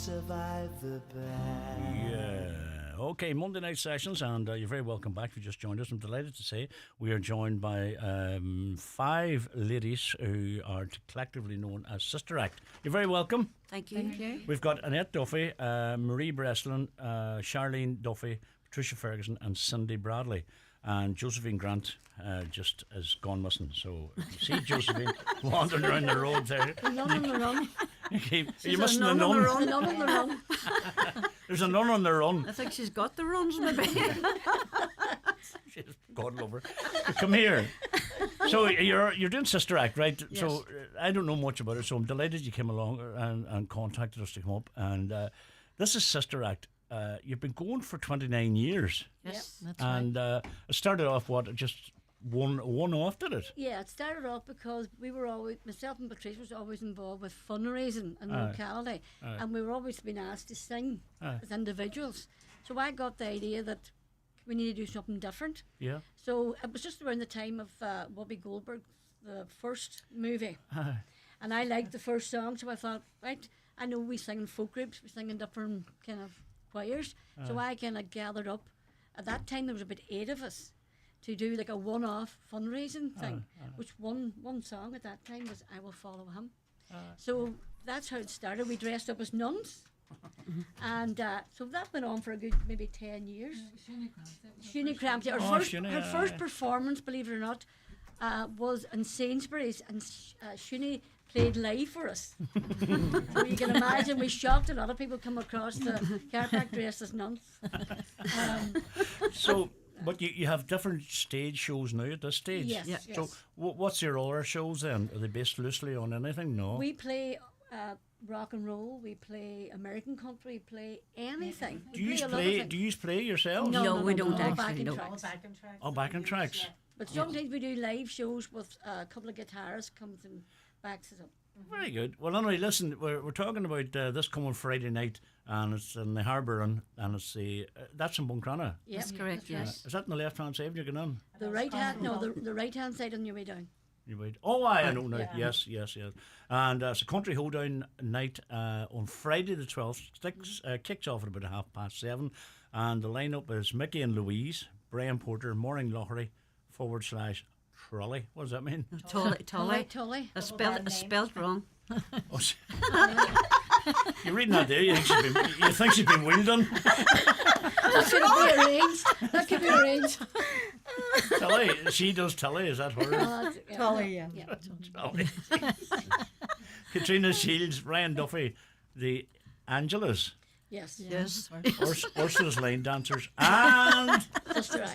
survive the band. Yeah. Okay, Monday Night Sessions, and you're very welcome back if you just joined us. I'm delighted to say we are joined by 5 ladies who are collectively known as Sister Act. You're very welcome. Thank you. Thank you. We've got Annette Duffy, Marie Breslin, Charlene Duffy, Patricia Ferguson, and Cindy Bradley. And Josephine Grant just has gone missing. So you see Josephine wandering around the road there. None on the run. You're missing the nun. None on the run. There's a nun on the run. I think she's got the runs maybe. God love her. Come here. So you're doing Sister Act, right? Yes. So I don't know much about it, so I'm delighted you came along and contacted us to come up. And this is Sister Act. You've been going for 29 years. Yes, That's And it started off, just one off, did it? Yeah, it started off because we were always, myself and Patricia was always involved with fundraising in the locality, and we were always being asked to sing as individuals. So I got the idea that we need to do something different. Yeah. So it was just around the time of Whoopi Goldberg's the first movie, and I liked the first song, so I thought, right, I know we sing in folk groups, we sing in different kind of choirs, so I kind of gathered up. At that time, there was about 8 of us to do like a one-off fundraising thing, which one song at that time was "I Will Follow Him." So that's how it started. We dressed up as nuns, and so that went on for a good maybe 10 years. Shuni Crampton, her first performance, believe it or not, was in Sainsbury's, and Shuni played live for us. So you can imagine we shocked a lot of people come across the car park dressed as nuns. So, but you have different stage shows now at this stage. Yes, Yeah. yes. So what's your other shows then? Are they based loosely on anything? No. We play rock and roll, we play American country, play anything. Do you play yourselves? No, we don't all actually, backing no. tracks. Oh, backing tracks. But sometimes we do live shows with a couple of guitarists comes and backs us up. Very good. Well, anyway, listen, we're talking about this coming Friday night, and it's in the harbour, and it's that's in Buncrana. Yep, That's correct, right. yes. Is that on the left hand side when you're going in? The right hand, no, the right hand side on your way down. You wait. Oh, I know now. Yes. And it's a country hoedown night on Friday the 12th. Kicks off at about 7:30, and the lineup is Mickey and Louise, Brian Porter, Maureen Loughery /Trolley. What does that mean? Tully. I spelled wrong. Oh, you're reading that there. You think she's been wheeled on? That could be arranged. Tully. She does Tully. Is that her? Tully, yeah. Tully. Katrina Shields, Ryan Duffy, the Angelas. Yes. Yes. Ursula's line dancers, and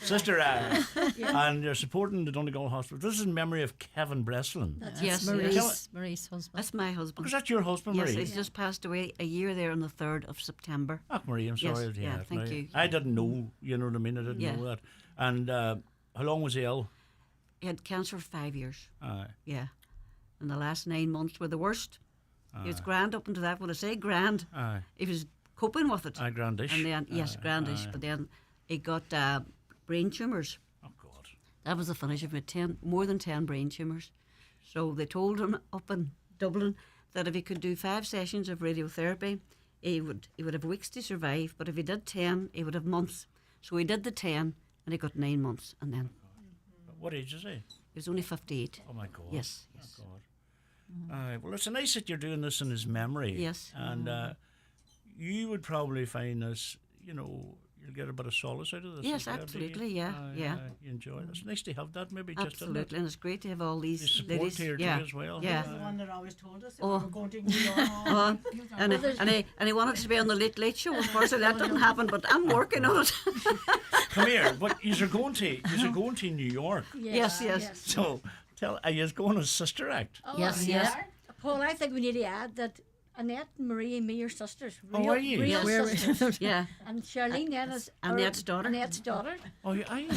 Sister Act. and you're supporting the Donegal Hospital. This is in memory of Kevin Breslin. Yes, Marie's husband. that's my husband. Was that your husband, Yes, Marie? he's just passed away a year there on the 3rd of September. Oh, Marie, I'm sorry. Yes, to hear yeah, that. thank Now, you. I didn't know, you know what I mean? I didn't Yeah. know that. And how long was he ill? He had cancer for 5 years. Aye. Yeah. And the last 9 months were the worst. He was grand up into that. When I say grand, Aye. he was coping with it. Aye, grandish. And then, yes, grandish. aye. But then he got brain tumours. Oh, God. That was the finish of it. More than 10 brain tumours. So they told him up in Dublin that if he could do 5 sessions of radiotherapy, he would have weeks to survive. But if he did 10, he would have months. So he did the 10, and he got 9 months. And then What age is he? he was only 58. Oh, my God. Yes. Oh, God. Aye, well, it's nice that you're doing this in his memory. Yes. And you would probably find this, you'll get a bit of solace out of this. Yes, as well, do you? absolutely, yeah, Aye, yeah. aye, you enjoy it. It's nice to have that, maybe, just Absolutely. And it's great to have all these the support ladies. here yeah. too as well. Yeah. The one that always told us that Oh. we were going to New York. Oh, and he wanted to be on the Late Show. Unfortunately, that didn't happen, but I'm working on it. Come here, but you're going to New York. Yes, yes. So are you going as Sister Act? Oh, Yes, yeah. yes. Paul, I think we need to add that Annette, Marie, and me are sisters. Oh, are you? Real sisters. Yeah. And Charlene then is Annette's daughter. Annette's daughter. Oh, are you?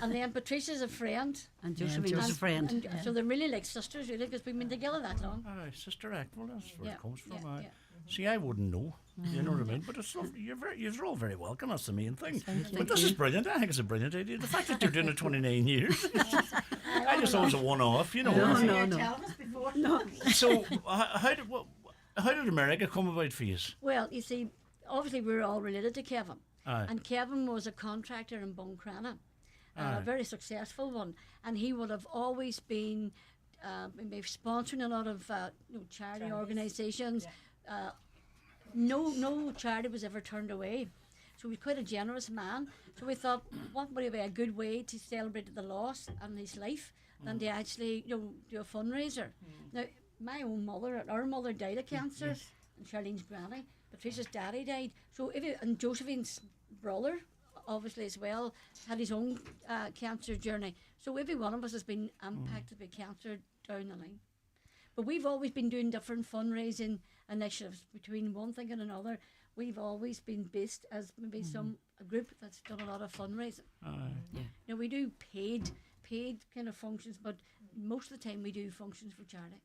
And then Patricia's a friend. And Josephine was a And- friend. and so they're really like sisters, really, because we've been together that long. Aye, Sister Act. Well, that's where Yeah, it comes from. yeah, aye. yeah. See, I wouldn't know. You know what I mean? But it's lovely. You're all very welcome. That's the main thing. But Thank this you. is brilliant. I think it's a brilliant idea. The fact that you're doing it 29 years. I just thought it was a one-off, No. Tell us before. So, how did How did America come about for you? Well, you see, obviously we're all related to Kevin. Aye. And Kevin was a contractor in Buncrana, Aye. a very successful one. And he would have always been maybe sponsoring a lot of charity organisations. No charity was ever turned away. So he was quite a generous man. So we thought, what would be a good way to celebrate the loss in his life than to actually do a fundraiser. Now, my own mother, our mother died of cancer, and Charlene's granny. Patricia's daddy died. So and Josephine's brother, obviously as well, had his own cancer journey. So every one of us has been impacted by cancer down the line. But we've always been doing different fundraising initiatives between one thing and another. We've always been based as maybe a group that's done a lot of fundraising. Now we do paid kind of functions, but most of the time we do functions for charity.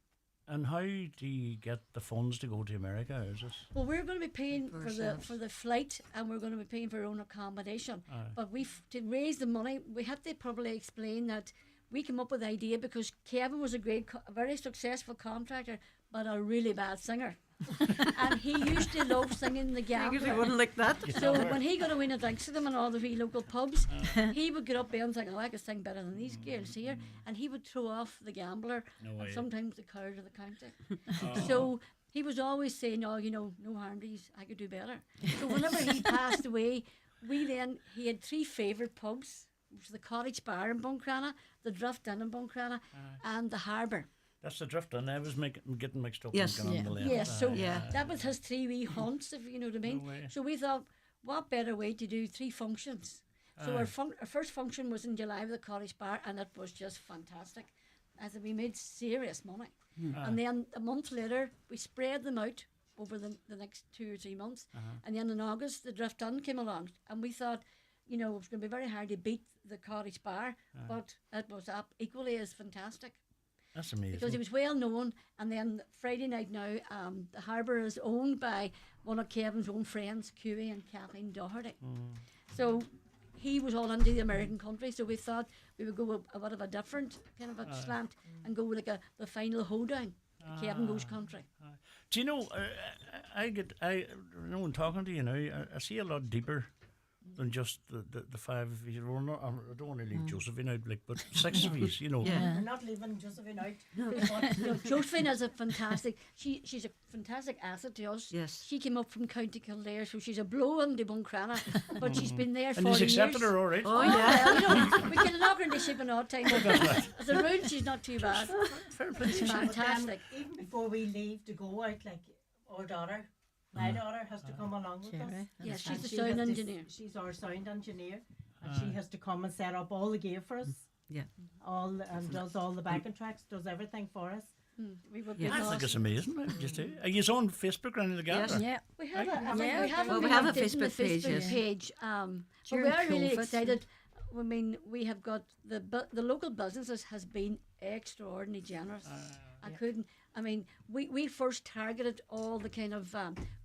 And how do you get the funds to go to America? Is this? Well, we're going to be paying For for ourselves. the flight, and we're going to be paying for our own accommodation. But to raise the money, we had to probably explain that we came up with the idea because Kevin was a very successful contractor, but a really bad singer. And he used to love singing the I guess Gambler. he wouldn't like that. So when he got a win of drinks to them and all the wee local pubs, he would get up there and think, oh, I could sing better than these girls here. And he would throw off the Gambler and sometimes the Coward of the County. So he was always saying, oh, no harm to these, I could do better. So whenever he passed away, he had 3 favourite pubs. It was the Cottage Bar in Buncrana, the Drift Inn in Buncrana, and the Harbour. That's the drift, and I was getting mixed up. Yes. On the left. Yes, so Yeah. that was his 3 wee haunts, if you know what I mean. No way. So we thought, what better way to do 3 functions? So our first function was in July with the Cottage Bar, and it was just fantastic, as we made serious money. And then a month later, we spread them out over the next 2 or 3 months. And then in August, the Drift Inn came along, and we thought, it was going to be very hard to beat the Cottage Bar, but it was up equally as fantastic. That's amazing. Because he was well known, and then Friday night now, the Harbour is owned by one of Kevin's own friends, Cuey and Kathleen Doherty. So he was all into the American country, so we thought we would go a bit of a different kind of a slant and go like the final hoedown, Kevin Goes Country. Do you know? I know in talking to you now, I see a lot deeper than just the 5 of you. Well, I don't want to leave Josephine out, but 6 of you, Yeah. We're not leaving Josephine out. No, Josephine is a fantastic. She's a fantastic asset to us. Yes. She came up from County Kildare, so she's a blow on the Buncrana, but she's been there 40 And he's accepted years. her all right. Oh, yeah. Well, we can knock her into shape an odd time. As a rule, she's not too bad. Fair play. She's fantastic. Even before we leave to go out, like our daughter, my daughter has to come along with us. Cherry. Yes, And she's the she sound has to engineer. she's our sound engineer, and she has to come and set up all the gear for us. Yeah. Does all the backing tracks, does everything for us. We would be Yeah. I think lost. it's amazing. Just too. Are you on Facebook or anything like Yes. that? Yeah. We have a, I think Yeah. we haven't Well, we been have a updating the Facebook page, Facebook yes. page. But we During are really COVID. excited. I mean, we have got the local businesses has been extraordinarily generous. I mean, we first targeted all the kind of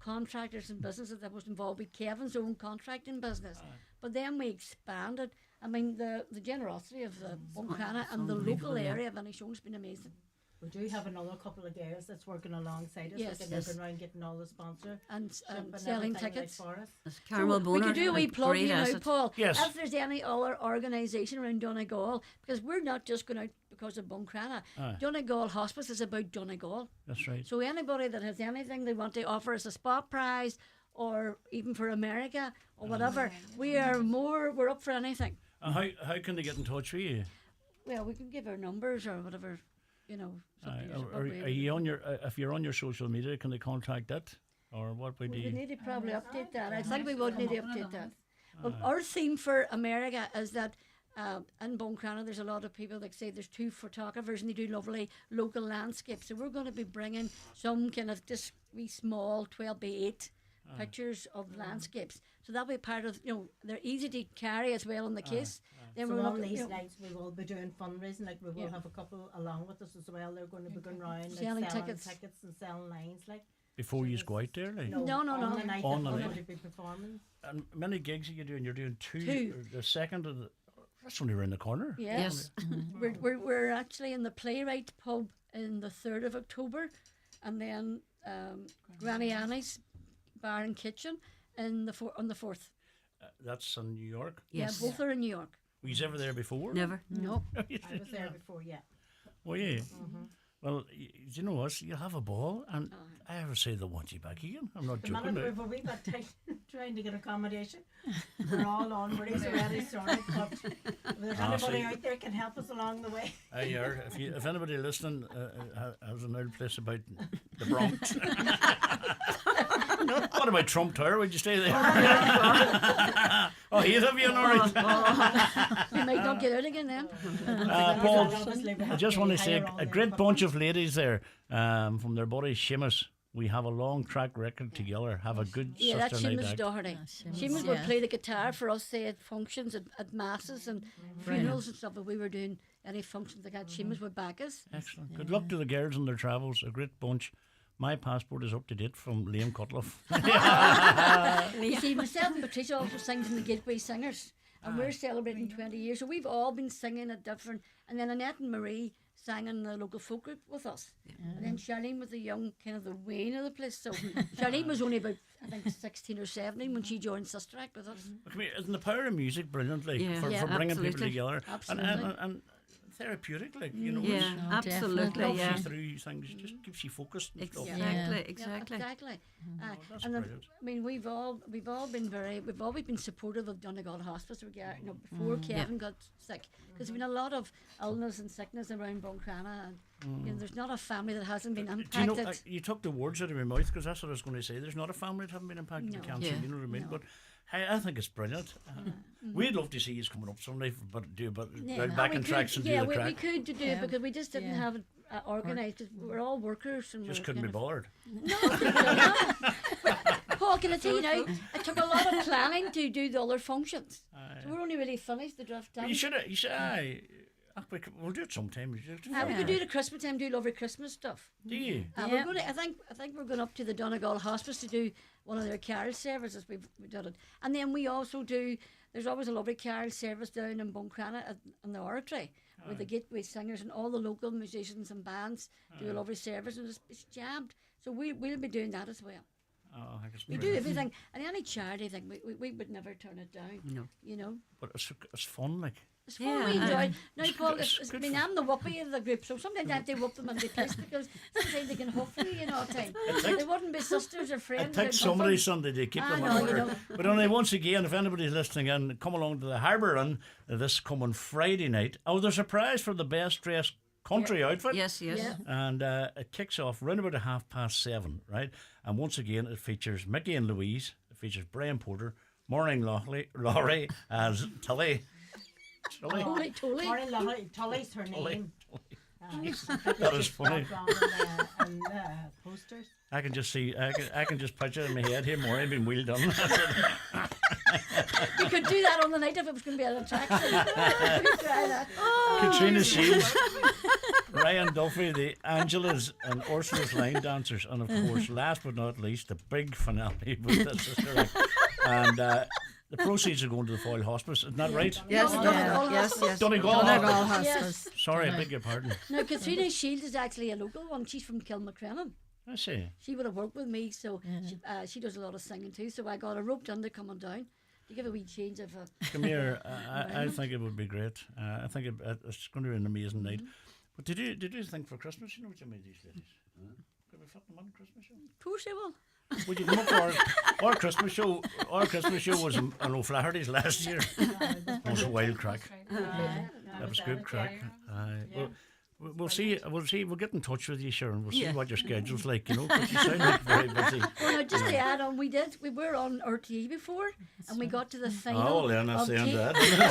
contractors and businesses that was involved with Kevin's own contracting business. But then we expanded. I mean, the generosity of the Buncrana and the local area of Inishowen has been amazing. We do have another couple of girls that's working alongside us. Yes. That can look around getting all the sponsor And ship selling everything, like, tickets. for us. That's Carmel we Boner. could do a wee plug great here now, asset. Paul. Yes. If there's any other organisation around Donegal, because we're not just going out because of Buncrana. Aye. Donegal Hospice is about Donegal. That's right. So anybody that has anything they want to offer us a spot prize, or even for America or whatever, we're up for anything. How can they get in touch with you? Well, we can give our numbers or whatever, something is Are appropriate. you on your? If you're on your social media, can they contact that, or what would We you? need to probably update that. I think we would need to update that. But our theme for America is that in Buncrana there's a lot of people that say there's 2 photographers and they do lovely local landscapes. So we're going to be bringing some kind of just wee small 12 by 8 pictures of landscapes. So that'll be part of, they're easy to carry as well in the case. Then So we're on looking, these nights we will be doing fundraising, like we will Yeah. have a couple along with us as well. They're going to be going round like, Selling selling tickets. and selling lines, like. Before you go out there, like. No. On the night On that the we're night. going to be performing. And many gigs are you doing? You're doing 2. Two. The second of that's only around the corner. yeah. Yes. We're actually in the Playwright pub in the 3rd of October, and then Granny Annie's Bar and Kitchen on the 4th. That's in New York. Yes. Yeah, both are in New York. Were you ever there before? Never. No. I was there before, yeah. Were you? Well, do you know what? You'll have a ball, and I ever say they'll want you back again. I'm not The joking. minute we've a wee bit tight trying to get accommodation, we're all on. We're already sorted. But if there's anybody out there can help us along the way. If anybody listening has an old place about the Bronx. What about Trump Tower? Would you stay there? He's have you all right. We might not get out again then. Paul, Obviously, we I have just to want to say hire all a them, great but bunch of ladies there from their body Seamus. We have a long track record together. Have a good Yeah, that's sister night Seamus act. Doherty. Seamus, Seamus would yeah. play the guitar for us, say at functions, at masses and funerals and stuff. If we were doing any functions like that, Seamus would back us. Excellent. Good luck to the girls on their travels. A great bunch. My passport is up to date from Liam Cutloff. You see, myself and Patricia also sings in the Gateway Singers, and we're celebrating 20 years. So we've all been singing at different. And then Annette and Marie sang in the local folk group with us. And then Charlene was the young, kind of the Wayne of the place. So Charlene was only about, I think, 16 or 17 when she joined Sister Act with us. Come here, isn't the power of music brilliant, like, Yeah. for Yeah, bringing people absolutely. together? Absolutely. And therapeutic, like, you know, Yeah, it's- absolutely. helps Yeah. you through things, just keeps you focused and stuff. Exactly. Yeah. Exactly. Exactly. That's And brilliant. I mean, we've always been supportive of Donegal Hospice. Before Kevin got sick, because there's been a lot of illness and sickness around Buncrana, and there's not a family that hasn't been Do you impacted. know, you took the words out of my mouth because that's what I was going to say. There's not a family that haven't been impacted by No. cancer, Yeah. you know what I mean? But hey, I think it's brilliant. We'd love to see you coming up someday, but Yeah, round back we in could- tracks and yeah, do the we crack. could do it because we just didn't Yeah. have it organised. 'Cause we're all workers and Just we're couldn't be kind of- bothered. Paul, can I tell you now? It took a lot of planning to do the other functions. So we're only really finished the draft time. You should, we'll do it sometime. We We could do the Christmas time, do lovely Christmas stuff. Do you? We're Yeah. going to, I think we're going up to the Donegal Hospice to do one of their carol services. We've done it, and then we also do. There's always a lovely carol service down in Buncrana in the oratory, where the Gateway Singers and all the local musicians and bands do a lovely service, and it's jammed. So we'll be doing that as well. Oh, I think it's We do brilliant. everything, and any charity thing, we would never turn it down. No. You know. But it's fun, like. It's fun, Yeah, we enjoy it. Now, it's Paul, good- it's good fun. I'm the whoopee of the group, so sometimes I have to whoop them in the place because sometimes they can huff you know, at times. They wouldn't be sisters or friends. It takes without somebody huffing. Sunday to keep I them know, on you order. know. But only once again, if anybody's listening in, come along to the Harbour Inn this coming Friday night. Oh, there's a prize for the best dressed country outfit. Yes. Yes. Yeah. And it kicks off round about 7:30, right? And once again, it features Mickey and Louise. It features Brian Porter, Maureen Laurie as Tilly. Totally. Maureen Tully's her name. That is funny. And posters. I can just see, I can just picture it in my head here, Maureen being wheeled on. You could do that on the night if it was going to be an attraction. Try that. Katrina Shields, Ryan Duffy, the Angelas and Ursula's line dancers, and of course, last but not least, the big finale with the Sister Act. And the proceeds are going to the Foyle Hospice, isn't that right? Yes. No, Donegal. Yes. Yes. Donegal. Donegal Yes. Hospice. Sorry, I beg your pardon. Now, Katrina Shields is actually a local one. She's from Kilmacrennan. I see. She would have worked with me, so she does a lot of singing too. So I got her roped under coming down to give a wee change of Come here. I think it would be great. I think it's going to be an amazing night. But did you think for Christmas, you know what you made these ladies? Could we fit them on Christmas show? Of course I will. Would you come up for our Christmas show? Our Christmas show was in O'Flaherty's last year. It was a wild crack. That was good crack. We'll see. We'll get in touch with you, Sharon. We'll see Yeah. what your schedule's like. You know, 'cause you sound like very busy. Well, now, just to add on, we were on RTE before, and we got to the final. Oh, well, then that's of the end T- of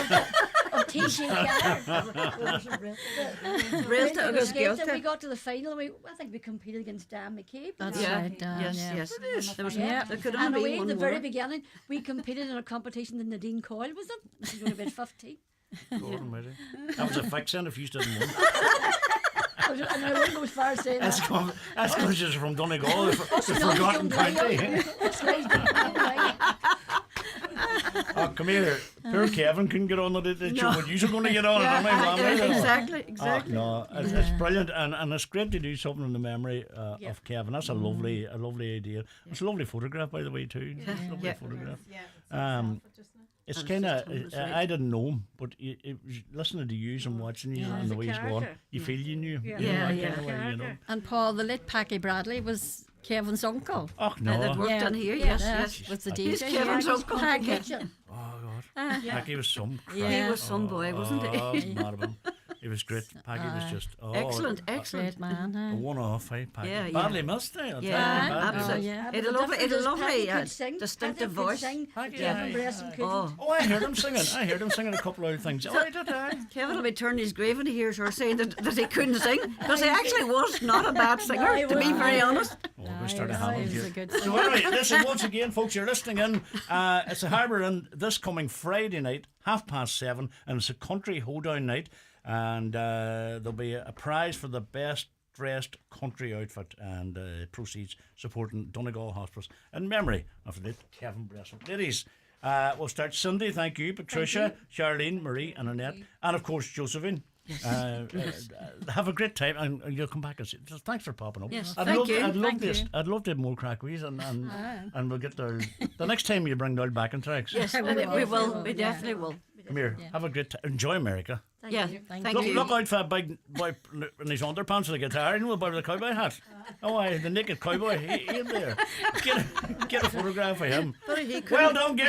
that. of TG Realta agus We Gaelta. got to the final. I think we competed against Dan McCabe. That's Yeah. right, Dan, Yes. yeah. Yes. There was. Yeah, There could and only away be at one the very more. beginning, we competed in a competition that Nadine Coyle was in. She was only about 15. Lord almighty. That was a fix then if you didn't win. And I wouldn't go as far as saying That's that. because you're from Donegal, the forgotten county. It's nice to be right. Oh, come here, Poor Kevin couldn't get on it. But you're going to get on it, am I, Mammy? Exactly. Oh, no, it's brilliant, and it's great to do something in the memory of Kevin. That's a lovely idea. It's a lovely photograph, by the way, too. It's a lovely photograph. It's kind of, I didn't know him, but it was listening to you and watching you and the way he's going, you feel you knew. Yeah. You know, that Yeah, kind of way, you know. And Paul, the late Packy Bradley, was Kevin's uncle. Oh, That no. worked Yeah. on here, Yeah. yes. Was the He's DJ. Kevin's Yeah, uncle. Package. Oh, God. Peggy was some crap. He was some boy, wasn't he? Oh, mad about him. He was great. Peggy was just, Excellent. Great man. a one-off, hey, Peggy. Yeah, yeah. Badly missed, eh? I'll tell you, Yeah, badly absolutely. yeah. He had a lovely, Patty distinctive could voice. sing, Peggy, Kevin aye. Bless him couldn't. Oh, Oh, I heard him singing a couple of things. Oh, I did, I. Kevin will be turning his grave when he hears her saying that he couldn't sing, because he actually was not a bad singer, to be very honest. Oh, we started He having was here. a good So singer. anyway, listen, once again, folks, you're listening in. It's a Harbour Inn this coming Friday night, 7:30, and it's a country hoedown night. And there'll be a prize for the best dressed country outfit, and proceeds supporting Donegal Hospice in memory of the late Kevin Bresson. Ladies, we'll start Cindy. Thank you, Patricia, Charlene, Marie, and Annette, and of course Josephine. Have a great time, and you'll come back and see. Just thanks for popping up. Yes, I'd thank love, you. I'd love Thank this. you. I'd love to have more crackeries, and we'll get there. The next time you bring Noel back in tracks. Yes, we definitely will. Come here. Have a great time. Enjoy America. Yeah, Thank thank Look, you. look out for a big boy in his underpants with a guitar and with a cowboy hat. Oh, aye, the naked cowboy. He there. Get a photograph of him. But he couldn't Well done, Gary.